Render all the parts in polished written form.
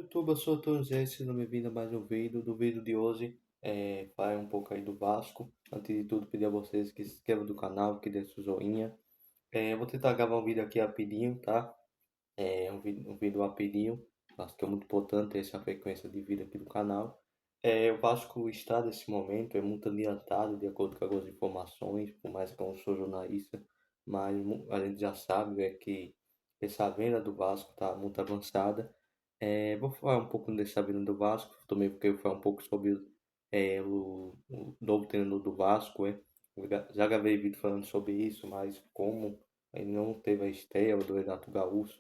YouTube, eu sou o Arthur Zé, sejam bem-vindos a mais um vídeo. Do vídeo de hoje, falar um pouco aí do Vasco. Antes de tudo, pedir a vocês que se inscrevam do canal, que deixem o joinha. Eu vou tentar gravar um vídeo aqui rapidinho, tá? Um vídeo rapidinho. Acho que é muito importante essa frequência de vídeo aqui do canal. O Vasco está nesse momento, é muito adiantado, de acordo com algumas informações, por mais que eu não sou jornalista, mas a gente já sabe que essa venda do Vasco está muito avançada. Vou falar um pouco dessa venda do Vasco, também porque eu vou falar um pouco sobre o novo treinador do Vasco. Já gravei vídeo falando sobre isso, mas como ele não teve a estreia do Renato Gaúcho,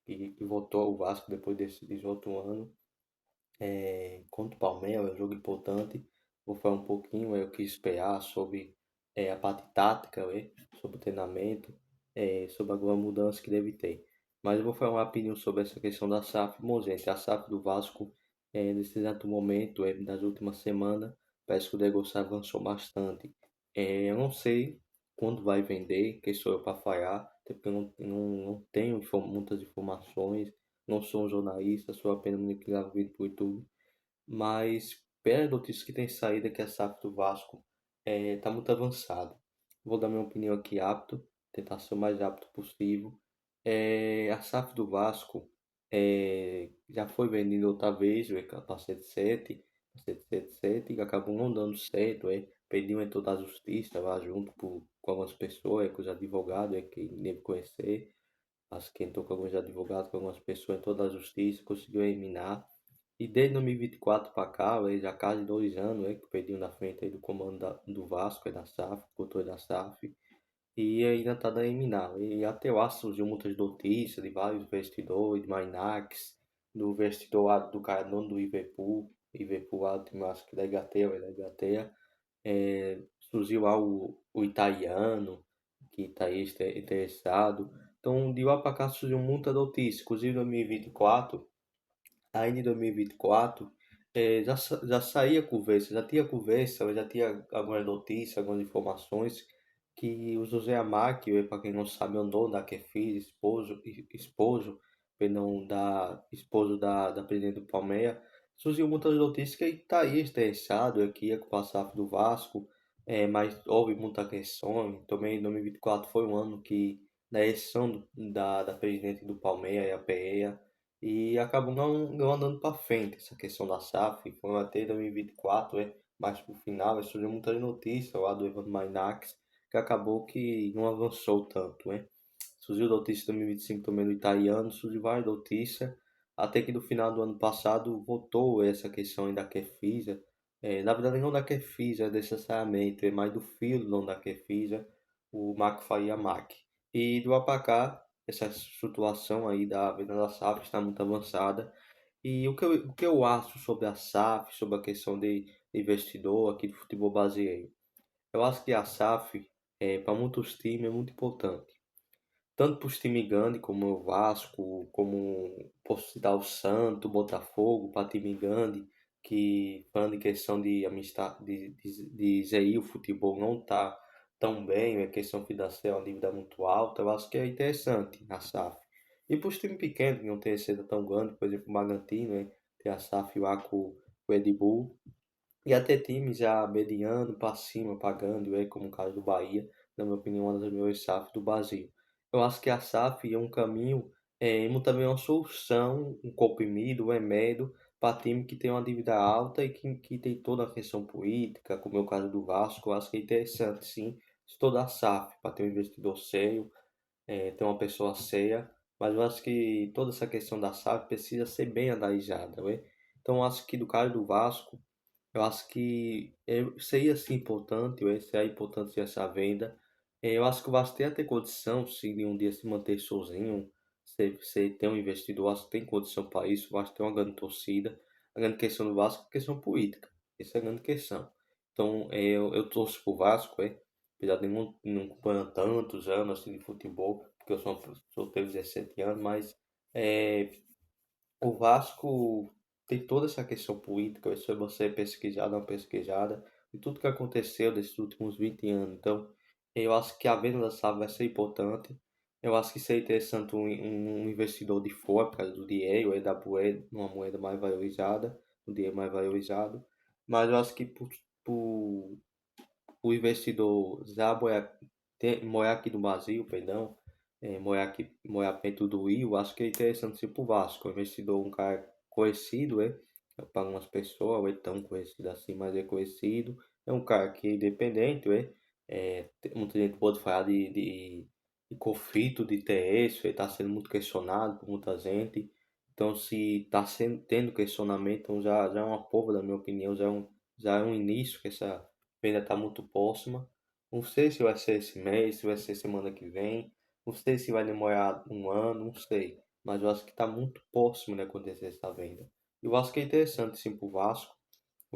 que voltou ao Vasco depois desse 18 ano, contra o Palmeiras, é um jogo importante. Vou falar um pouquinho o que esperar sobre a parte tática, sobre o treinamento, sobre alguma mudança que deve ter. Mas eu vou falar uma opinião sobre essa questão da SAF. Bom, gente, a SAF do Vasco, nesse exato momento, das últimas semanas, parece que o negócio avançou bastante. Eu não sei quando vai vender, quem sou eu para falhar, até porque eu não tenho muitas informações, não sou um jornalista, sou apenas um que grava vídeo para o YouTube. Mas pela notícia que tem saído é que a SAF do Vasco está muito avançada. Vou dar minha opinião aqui apto, tentar ser o mais apto possível. A SAF do Vasco já foi vendida outra vez, o capacete 7, capacete 7, que acabou não dando certo, pediu em toda a justiça lá junto com algumas pessoas, com os advogados, que deve conhecer. Acho que entrou com alguns advogados, com algumas pessoas em toda a justiça, conseguiu eliminar. E desde 2024 para cá, já há quase 2 anos, que pediu na frente aí do comando do Vasco, da SAF, controle da SAF, e ainda está da eliminar. E até lá surgiu muitas notícias de vários investidores, de Minax, do investidor lá do cara dono do Liverpool lá, do time, acho que da Inglaterra, surgiu lá o italiano, que está aí interessado. Então, de lá para cá surgiu muita notícia, inclusive em 2024. Ainda em 2024, já saía conversa, já tinha conversa, já tinha algumas notícias, algumas informações que o José Amácio, para quem não sabe, é o dono da Kefis, perdão, esposo da presidente do Palmeiras, surgiu muitas notícias que ele estaria interessado aqui com o passar do Vasco, mas houve muita questão. Também 2024 foi um ano que, na eleição da presidente do Palmeiras, a PEA, e acabou não andando para frente essa questão da SAF. Foi até 2024, mas pro final surgiu muitas notícias lá do Evan Minax, que acabou que não avançou tanto, né? Surgiu notícia em 2025 também no italiano, surgiu várias notícias, até que no final do ano passado voltou essa questão ainda da Kefisa. Na verdade, não da Kefisa necessariamente, é mais do filho não da Kefisa, o Marco Faria Mac. E do lá para cá, essa situação aí da venda da SAF está muito avançada. E o que eu acho sobre a SAF, sobre a questão de investidor aqui do futebol brasileiro? Eu acho que a SAF, para muitos times, é muito importante. Tanto para os times grandes, como o Vasco, como posso citar o Santos, o Botafogo, para time grande, que falando em questão de amistade, de dizer aí, o futebol não está tão bem, a questão financeira, uma dívida muito alta, eu acho que é interessante a SAF. E para os times pequenos, que não tem receita tão grande, por exemplo, o Bragantino, tem a SAF lá com o Red Bull, e até times já mediano para cima, pagando, como o caso do Bahia, na minha opinião, uma das melhores SAF do Brasil. Eu acho que a SAF é um caminho, e também uma solução, um comprimido, um remédio para time que tem uma dívida alta e que tem toda a questão política, como é o caso do Vasco. Eu acho que é interessante, sim, estudar SAF para ter um investidor sério, ter uma pessoa séria, mas eu acho que toda essa questão da SAF precisa ser bem analisada, né? Então, eu acho que do caso do Vasco, eu acho que seria sim importante, seria importante essa venda. Eu acho que o Vasco tem até condição, se de um dia se manter sozinho, se tem um investidor, acho que tem condição para isso. O Vasco tem uma grande torcida. A grande questão do Vasco é questão política. Essa é a grande questão. Então, eu torço pro Vasco, apesar de não acompanhar tantos anos assim, de futebol, porque eu só tenho 17 anos, mas é, o Vasco tem toda essa questão política, isso é você pesquisar, não pesquisada, e tudo que aconteceu desses últimos 20 anos. Então, eu acho que a venda da SAF vai ser importante. Eu acho que seria interessante um investidor de fora, por causa do dinheiro, da moeda, uma moeda mais valorizada, um dinheiro mais valorizado. Mas eu acho que por o investidor já morar aqui no Brasil, perdão, morar perto do Rio, acho que é interessante ser pro Vasco. O investidor, um cara conhecido, para algumas pessoas, ou é tão conhecido assim, mas é conhecido. É um cara que é independente, muita gente pode falar de conflito de interesse, ele está sendo muito questionado por muita gente. Então, se está tendo questionamento, então já é uma prova, na minha opinião, já é um início que essa ainda está muito próxima. Não sei se vai ser esse mês, se vai ser semana que vem. Não sei se vai demorar um ano, não sei. Mas eu acho que está muito próximo de acontecer essa venda. Eu acho que é interessante sim pro Vasco,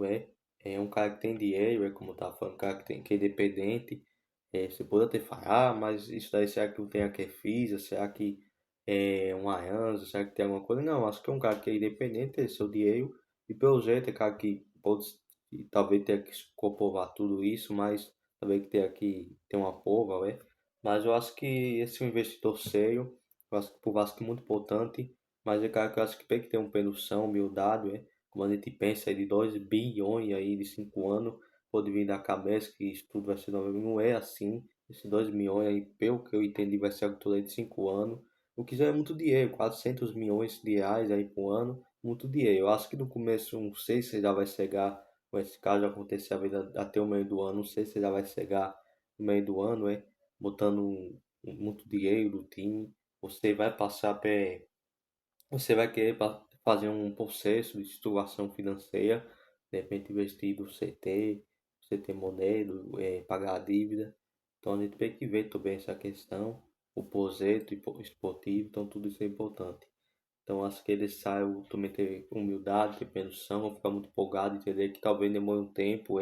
é, é um cara que tem dinheiro, é como eu tava falando, um cara que é independente. Você pode até falar, mas isso daí será que não tem a Crefisa? Será que é um Ayanza? Será que tem alguma coisa? Não, acho que é um cara que é independente, tem seu dinheiro, e pelo jeito é cara que pode e talvez tenha que comprovar tudo isso, mas talvez que tenha que ter uma prova, né? Mas eu acho que esse é um investidor sério, eu acho que pro Vasco é muito importante, mas é cara que eu acho que tem que ter um pé no chão, humildade, como a gente pensa aí de 2 bilhões aí de 5 anos, pode vir da cabeça que isso tudo vai ser novo. Não é assim. Esses 2 milhões aí, pelo que eu entendi, vai ser algo tudo aí de 5 anos. O que já é muito dinheiro, 400 milhões de reais aí por ano, muito dinheiro. Eu acho que no começo, não sei se já vai chegar, com esse caso acontecer a vida até o meio do ano, não sei se já vai chegar no meio do ano, botando muito dinheiro do time. Você vai passar você vai querer fazer um processo de situação financeira, de repente investir do CT Monedo, pagar a dívida. Então a gente tem que ver também essa questão, o projeto esportivo, então tudo isso é importante. Então acho que ele saiu também ter humildade, ter pé no chão, não ficar muito empolgado, entender que talvez demore um tempo,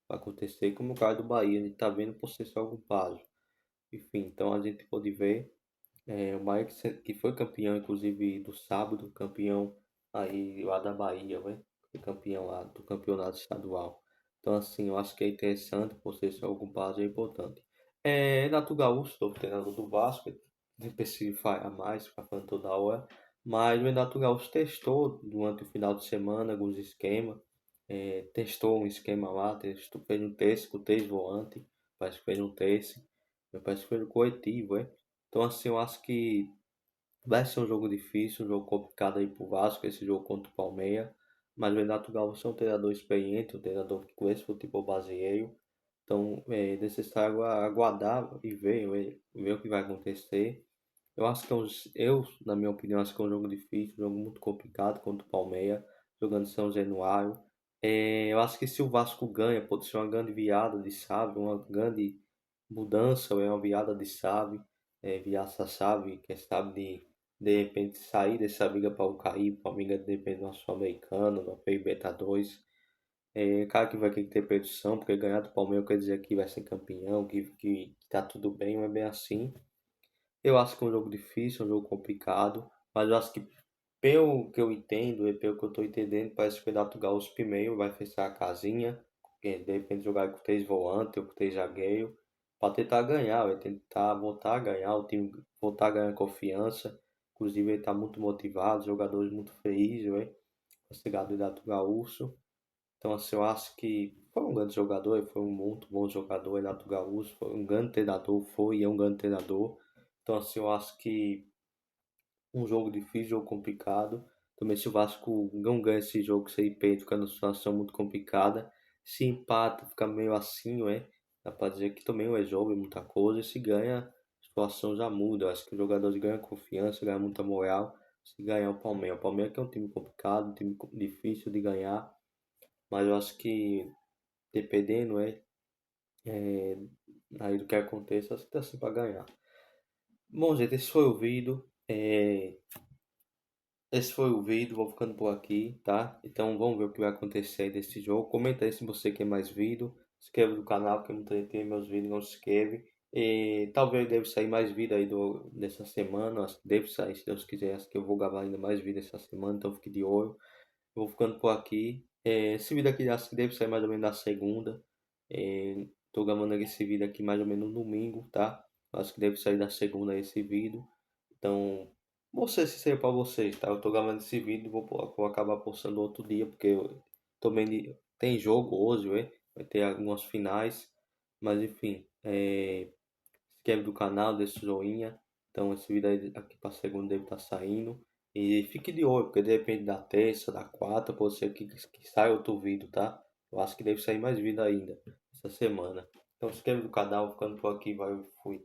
para acontecer, como o caso do Bahia, a gente tá vendo por ser algum prazo. Enfim, então a gente pode ver o Bahia que foi campeão, inclusive, do sábado, campeão aí lá da Bahia, né? Foi campeão lá do campeonato estadual. Então, assim, eu acho que é interessante, por ser só algum passo é importante. Renato Gaúcho, novo treinador do Vasco, nem preciso falar mais, ficar falando toda hora, mas o Renato Gaúcho testou durante o final de semana alguns esquemas, testou um esquema lá, fez um teste com 3 volantes, parece que fez um teste, parece que foi no coletivo, então, assim, eu acho que vai ser um jogo difícil, um jogo complicado aí pro Vasco, esse jogo contra o Palmeiras. Mas o Renato Gaúcho é um treinador experiente, um treinador que conhece futebol brasileiro. Então, é necessário aguardar e ver o que vai acontecer. Eu acho que na minha opinião, acho que é um jogo difícil, um jogo muito complicado contra o Palmeiras, jogando em São Januário. Eu acho que se o Vasco ganha, pode ser uma grande virada de chave, uma grande mudança, ou é uma virada de chave, virar essa chave, que é chave de repente sair dessa briga para o cair, para a briga de repente uma Sul-Americana, uma Libertadores. Cara que vai ter perdição, porque ganhar do Palmeiras quer dizer que vai ser campeão, que tá tudo bem, não é bem assim. Eu acho que é um jogo difícil, um jogo complicado, mas eu acho que, pelo que eu entendo e pelo que eu tô entendendo, parece que o Renato Gaúcho primeiro vai fechar a casinha, de repente jogar com 3 volantes ou com 3 zagueiros, para tentar ganhar, vai tentar voltar a ganhar, o time voltar a ganhar confiança. Inclusive, ele tá muito motivado, os jogadores muito felizes, com a chegada do Renato Gaúcho. Então, assim, eu acho que foi um grande jogador, ele foi um muito bom jogador, Renato Gaúcho, foi um grande treinador, foi e é um grande treinador. Então, assim, eu acho que um jogo difícil, jogo complicado. Também se o Vasco não ganha esse jogo, se ele perde, fica numa situação muito complicada. Se empata, fica meio assim, dá pra dizer que também é jogo, é muita coisa. E se ganha, a situação já muda. Eu acho que os jogadores ganham confiança, ganham muita moral. Se ganhar o Palmeiras. O Palmeiras que é um time complicado, um time difícil de ganhar. Mas eu acho que, dependendo, é, aí do que aconteça, acho que tá assim pra ganhar. Bom, gente, esse foi o vídeo. Esse foi o vídeo, vou ficando por aqui, tá? Então vamos ver o que vai acontecer desse jogo. Comenta aí se você quer mais vídeo. Se inscreve no canal, que muita gente tem meus vídeos, não se inscreve. E talvez deve sair mais vídeo aí dessa semana. Acho que deve sair, se Deus quiser. Acho que eu vou gravar ainda mais vídeo essa semana, então fique de olho. Eu vou ficando por aqui. Esse vídeo aqui acho que deve sair mais ou menos na segunda. Tô gravando esse vídeo aqui mais ou menos no domingo, tá? Acho que deve sair da segunda esse vídeo. Então, vou ser sincero pra vocês, tá? Eu tô gravando esse vídeo e vou acabar postando outro dia, porque eu também tem jogo hoje, vai ter algumas finais. Mas enfim, se inscreve do canal, deixa o joinha. Então esse vídeo aí aqui pra segunda deve estar saindo. E fique de olho, porque de repente da terça, da quarta, pode ser que saia outro vídeo, tá? Eu acho que deve sair mais vídeo ainda essa semana. Então se inscreve no canal, ficando por aqui, vai, fui.